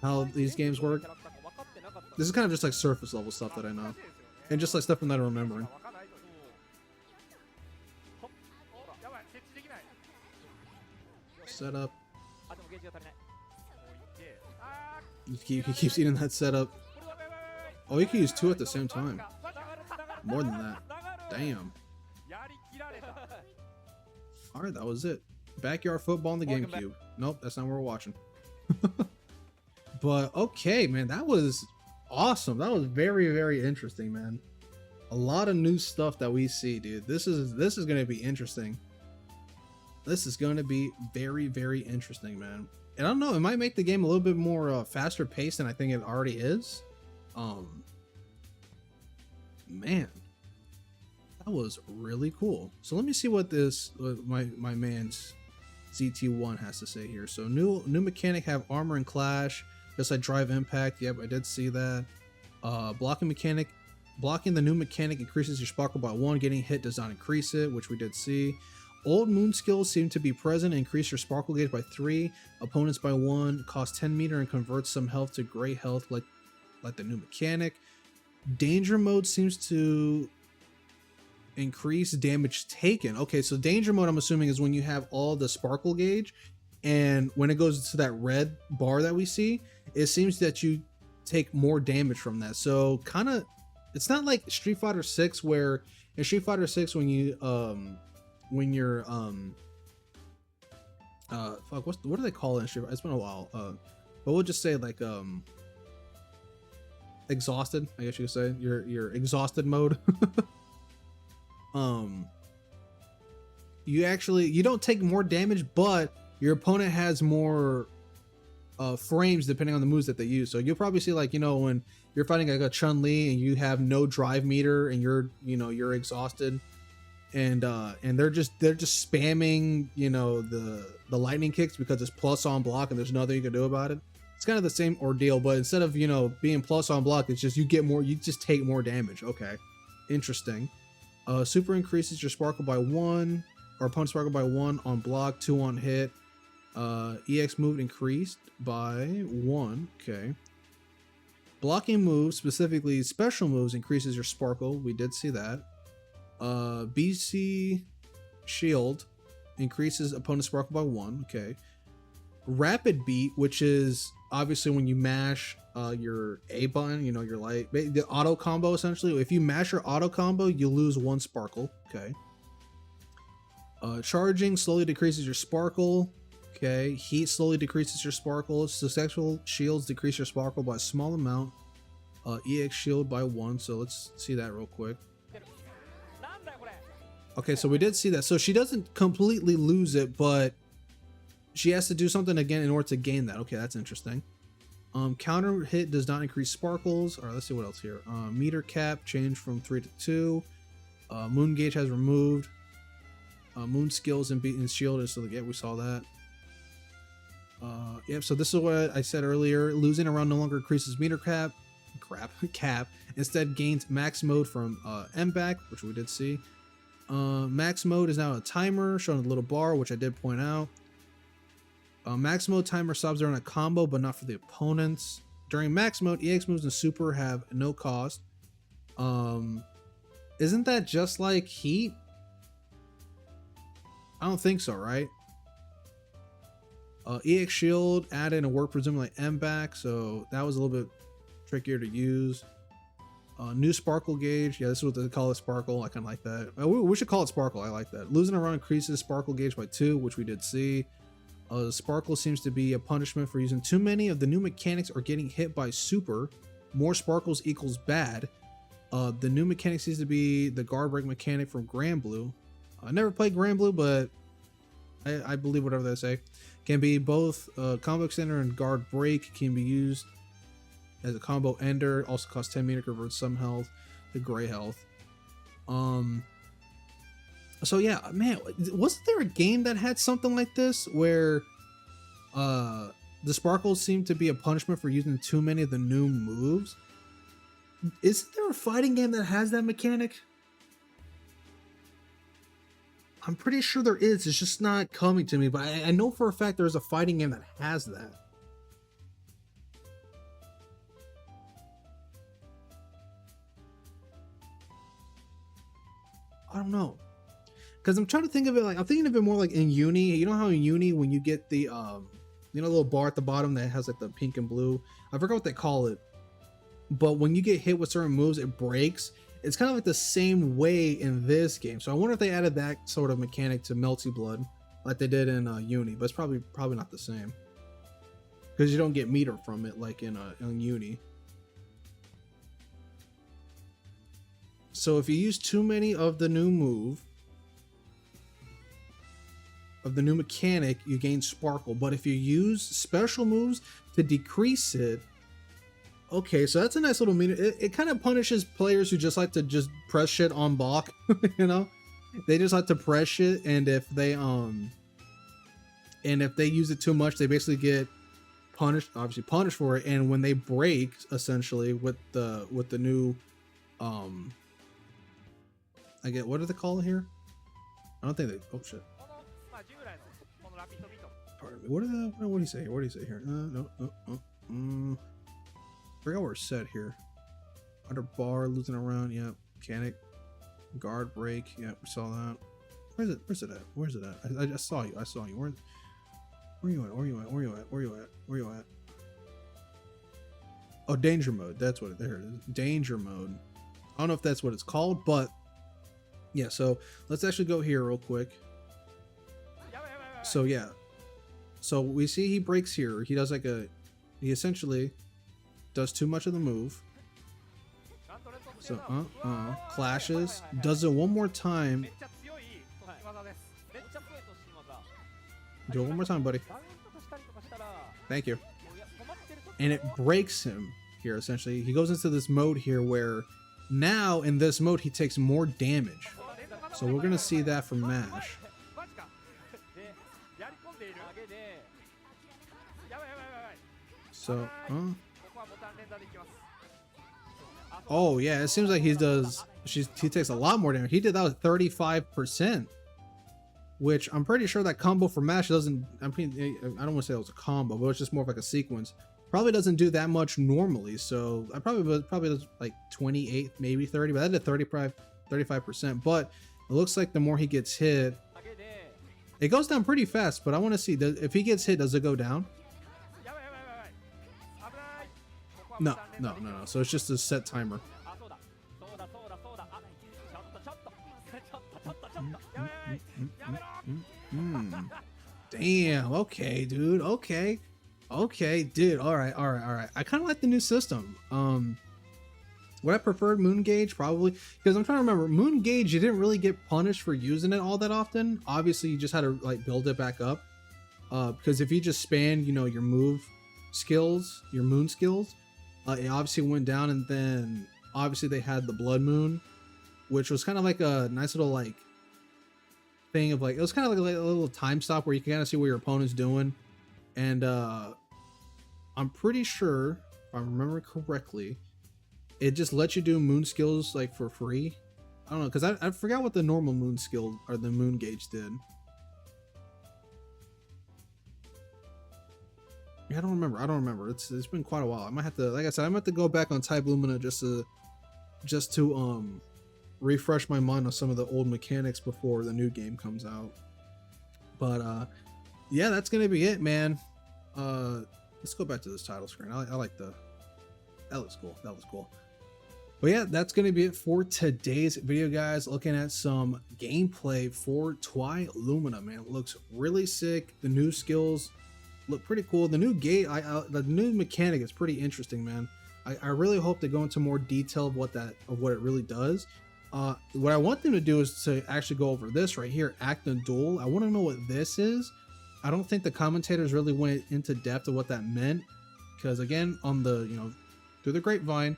how these games work. This is kind of just like surface level stuff that I know, and just like stuff that I'm remembering. Setup. He keeps eating that setup. Oh, he can use two at the same time. More than that. Damn. Alright, that was it. Backyard football on the GameCube. Nope, that's not what we're watching. But okay, man, that was awesome. That was very, very interesting, man. A lot of new stuff that we see, dude. This is gonna be interesting. This is going to be very, very interesting, man. And I don't know, it might make the game a little bit more faster paced than I think it already is. Man, that was really cool. So let me see what this my man's ZT1 has to say here. So new mechanic, have armor and clash. Just like drive impact. Yep, I did see that. Blocking the new mechanic increases your sparkle by 1. Getting hit does not increase it, which we did see. Old moon skills seem to be present. Increase your sparkle gauge by 3. Opponents by 1. Cost 10 meter and converts some health to gray health, like the new mechanic. Danger mode seems to increase damage taken. Okay, so danger mode, I'm assuming, is when you have all the sparkle gauge, and when it goes to that red bar that we see, it seems that you take more damage from that. So kind of, it's not like Street Fighter 6, where in Street Fighter 6 when you're fuck, what do they call it in Street Fighter? It's been a while. But we'll just say like exhausted, I guess you could say. Your exhausted mode. You don't take more damage, but your opponent has more frames depending on the moves that they use. So you'll probably see, like, you know, when you're fighting like a Chun-Li and you have no drive meter and you're, you know, you're exhausted, and they're just spamming, you know, the lightning kicks because it's plus on block and there's nothing you can do about it. It's kind of the same ordeal, but instead of, you know, being plus on block, it's just you just take more damage. Okay, interesting. Super increases your sparkle by 1, or opponent sparkle by 1 on block, 2 on hit. EX move increased by 1. Okay. Blocking moves, specifically special moves, increases your sparkle. We did see that. BC shield increases opponent sparkle by 1. Okay. Rapid beat, which is obviously when you mash your A button, you know, your light, the auto combo essentially. If you mash your auto combo, you lose 1 sparkle. Okay. Charging slowly decreases your sparkle. Okay. Heat slowly decreases your sparkle. Successful shields decrease your sparkle by a small amount. EX shield by 1. So let's see that real quick. Okay, so we did see that. So she doesn't completely lose it, but she has to do something again in order to gain that. Okay, that's interesting. Counter hit does not increase sparkles. All right, let's see what else here. Meter cap changed from 3 to 2. Moon gauge has removed. Moon skills and beat and shield is, so yeah, we saw that. Yep, so this is what I said earlier. Losing a round no longer increases meter cap. Instead gains max mode from MBAACC, which we did see. Max mode is now a timer showing a little bar, which I did point out. Max mode timer stops during a combo, but not for the opponents. During max mode, EX moves and super have no cost. Isn't that just like heat? I don't think so, right? EX shield added and work presumably like MBAACC, so that was a little bit trickier to use. New sparkle gauge. Yeah, this is what they call it, sparkle. I kind of like that. We should call it sparkle. I like that. Losing a run increases sparkle gauge by 2, which we did see. Sparkle seems to be a punishment for using too many of the new mechanics or getting hit by super. More sparkles equals bad. The new mechanic seems to be the guard break mechanic from Grand Blue. I never played Grand Blue, but I believe whatever they say. Can be both combo extender and guard break. Can be used as a combo ender. Also costs 10 meter, converts some health to gray health. So yeah, man, wasn't there a game that had something like this where the sparkles seemed to be a punishment for using too many of the new moves? Isn't there a fighting game that has that mechanic? I'm pretty sure there is. It's just not coming to me, but I know for a fact there's a fighting game that has that. I don't know, because I'm trying to think of it like, I'm thinking of it more like in Uni. You know how in Uni when you get the you know, little bar at the bottom that has like the pink and blue, I forgot what they call it, but when you get hit with certain moves it breaks. It's kind of like the same way in this game. So I wonder if they added that sort of mechanic to Melty Blood like they did in Uni, but it's probably not the same because you don't get meter from it like in Uni. So if you use too many of the new move, of the new mechanic, you gain sparkle. But if you use special moves to decrease it, okay, so that's a nice little meter. It kind of punishes players who just like to just press shit on block, you know? They just like to press shit, and if they use it too much, they basically get punished, obviously punished for it. And when they break, essentially, with the new I get, what do they call it here? I don't think they, oh shit. Pardon me. What do you say here? What do you say here? Forgot where it's set here. Under bar, losing around, yeah. Mechanic. Guard break, yeah, we saw that. Where's it at? Where's it at? I saw you. Where you at? Oh, danger mode. That's what there it is. Danger mode. I don't know if that's what it's called, but yeah, so let's actually go here real quick. So yeah. So we see he breaks here. He does like he essentially does too much of the move. So clashes. Does it one more time. Do it one more time, buddy. Thank you. and it breaks him here. Essentially, he goes into this mode here where now in this mode he takes more damage. So we're gonna see that from Mash. So, oh yeah, it seems like he takes a lot more damage. He did that with 35%, which I'm pretty sure that combo for Mash doesn't. I mean, I don't want to say it was a combo, but it's just more of like a sequence. Probably doesn't do that much normally. So I probably does like 28, maybe 30, but that did 35%. But it looks like the more he gets hit, it goes down pretty fast. But I want to see, if he gets hit, does it go down? No. So it's just a set timer. Damn. Okay, dude. Okay, dude. All right. I kind of like the new system. Would I prefer Moon Gauge? Probably, because I'm trying to remember, Moon Gauge, you didn't really get punished for using it all that often. Obviously, you just had to like build it back up. Because if you just spanned, you know, your move skills, your moon skills, it obviously went down. And then obviously they had the Blood Moon, which was kind of like a nice little like thing of like, it was kind of like a little time stop where you can kind of see what your opponent's doing. And I'm pretty sure, if I remember correctly, it just lets you do moon skills like for free. I don't know, because I forgot what the normal moon skill or the Moon Gauge did. Yeah, I don't remember. It's been quite a while. I might have to, like I said, I might have to go back on TYPEMOON just to refresh my mind on some of the old mechanics before the new game comes out. But yeah, that's gonna be it, man. Let's go back to this title screen. I like that looks cool. But yeah, that's going to be it for today's video, guys. Looking at some gameplay for Twi-Lumina, man. It looks really sick. The new skills look pretty cool. The new the new mechanic is pretty interesting, man. I really hope they go into more detail of what it really does. What I want them to do is to actually go over this right here, Act and Duel. I want to know what this is. I don't think the commentators really went into depth of what that meant, because again, on the, you know, through the grapevine,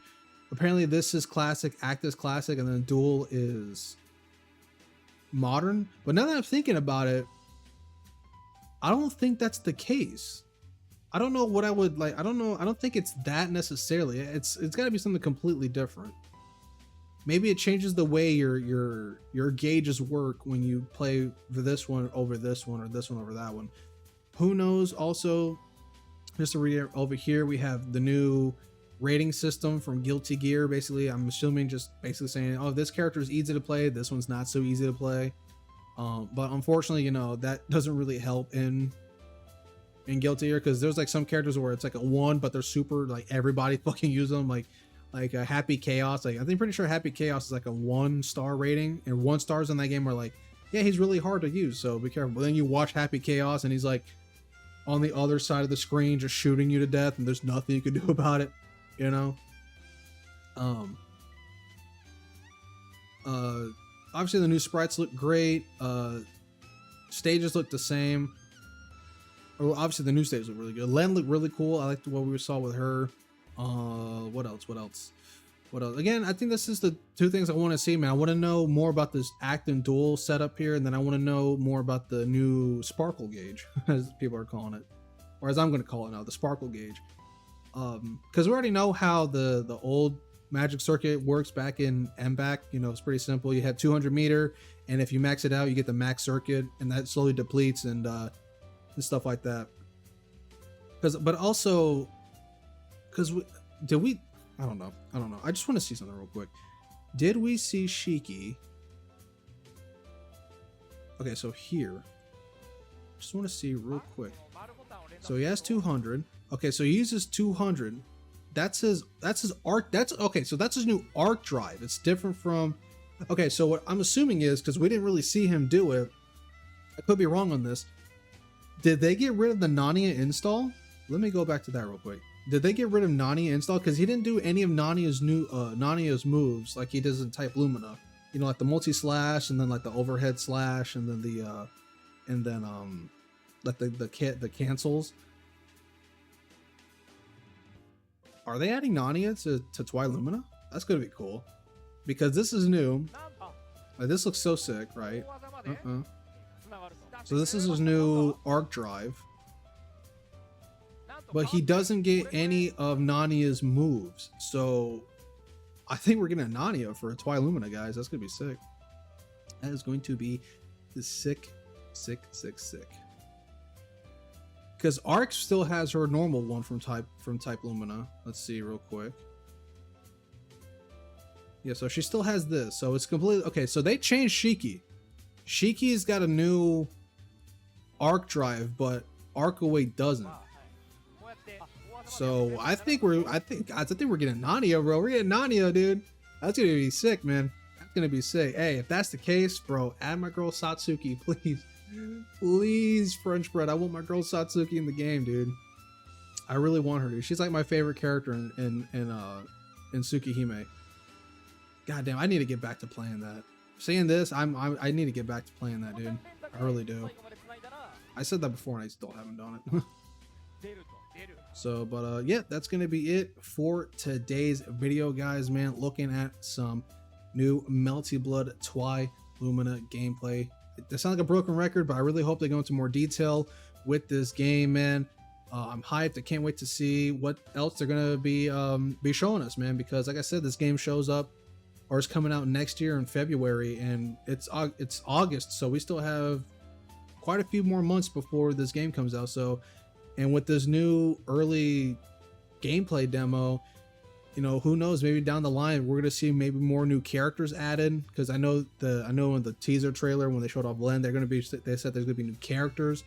apparently this is classic, Act is classic, and then Duel is modern. But now that I'm thinking about it, I don't think that's the case. I don't know what I would like. I don't think it's that necessarily. It's got to be something completely different. Maybe it changes the way your gauges work when you play for this one over this one, or this one over that one. Who knows? Also, just to read it over here, we have the new rating system from Guilty Gear. Basically, I'm assuming just basically saying, oh, this character is easy to play, this one's not so easy to play. But unfortunately, you know, that doesn't really help in Guilty Gear, because there's like some characters where it's like a 1, but they're super, like everybody fucking use them, like a Happy Chaos. Like, I think pretty sure Happy Chaos is like a 1-star rating, and 1 stars in that game are like, yeah, he's really hard to use, so be careful. But then you watch Happy Chaos and he's like on the other side of the screen just shooting you to death, and there's nothing you can do about it, you know. Obviously the new sprites look great. Stages look the same. Well, obviously the new stages look really good. Len looked really cool. I liked what we saw with her. What else? Again, I think this is the 2 things I want to see, man. I want to know more about this Act and Duel setup here, and then I want to know more about the new Sparkle Gauge, as people are calling it, or as I'm going to call it now, the Sparkle Gauge. Because we already know how the old magic circuit works back in MBAACC. You know, it's pretty simple. You have 200 meter, and if you max it out, you get the max circuit, and that slowly depletes and stuff like that. But also, because I don't know. I just want to see something real quick. Did we see Shiki? Okay, so here, just want to see real quick. So he has 200. Okay, so he uses 200. That's his arc. So that's his new arc drive. It's different from. Okay, so what I'm assuming is, because we didn't really see him do it, I could be wrong on this. Did they get rid of the Nania install? Let me go back to that real quick. Did they get rid of Nania install? Because he didn't do any of Nania's moves like he does in Type-Lumina. You know, like the multi slash, and then like the overhead slash, and then like the cancels. Are they adding Nania to Twi-Lumina? That's gonna be cool. Because this is new. Like, this looks so sick, right? So this is his new arc drive. But he doesn't get any of Nania's moves. So I think we're getting a Nania for a Twi-Lumina, guys. That's gonna be sick. That is going to be sick. Because Arc still has her normal one from TYPEMOON. Let's see real quick. Yeah, so she still has this. So it's completely okay. So they changed Shiki. Shiki's got a new arc drive, but Arc Away doesn't. So I think we're getting Nania, bro. We're getting Nania, dude. That's gonna be sick, man. That's gonna be sick. Hey, if that's the case, bro, add my girl Satsuki, please. Please, French bread. I want my girl Satsuki in the game, dude. I really want her, dude. She's like my favorite character in Tsukihime. God damn, I need to get back to playing that. Seeing this, I need to get back to playing that, dude. I really do. I said that before and I still haven't done it. So, but yeah, that's gonna be it for today's video, guys. Man, looking at some new Melty Blood Twi-Lumina gameplay. It sounds like a broken record, but I really hope they go into more detail with this game, man. I'm hyped. I can't wait to see what else they're gonna be showing us, man. Because like I said, this game shows up or is coming out next year in February, and it's August, so we still have quite a few more months before this game comes out. So, and with this new early gameplay demo, you know, who knows, maybe down the line we're gonna see maybe more new characters added, because I know in the teaser trailer when they showed off Len, they said there's gonna be new characters.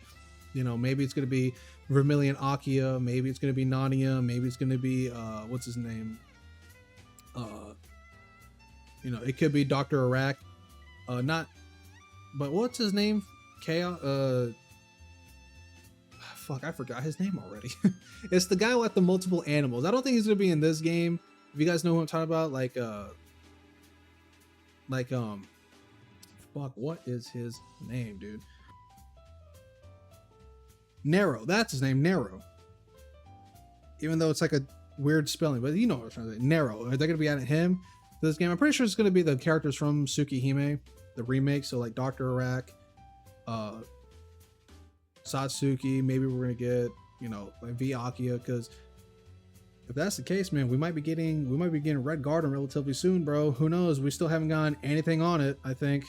You know, maybe it's gonna be Vermilion Akia, maybe it's gonna be Nania, maybe it's gonna be what's his name, you know, it could be Dr. Iraq, but what's his name, Chaos, fuck, I forgot his name already. It's the guy with the multiple animals. I don't think he's gonna be in this game. If you guys know who I'm talking about, fuck, what is his name, dude? Nero, that's his name, Nero. Even though it's like a weird spelling, but you know what I'm trying to say. Nero. Are they gonna be adding him to this game? I'm pretty sure it's gonna be the characters from Tsukihime, the remake. So like Dr. Iraq, Satsuki, maybe we're gonna get, you know, like V Akia, because if that's the case, man, we might be getting Red Garden relatively soon, bro. Who knows? We still haven't gotten anything on it, I think.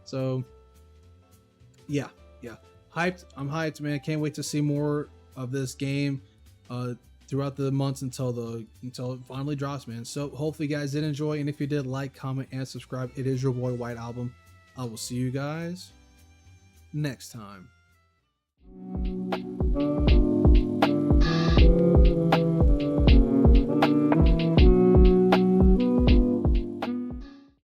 So yeah, hyped. I'm hyped, man. Can't wait to see more of this game throughout the months until it finally drops, man. So hopefully you guys did enjoy, and if you did, like, comment, and subscribe. It is your boy White Album. I will see you guys next time.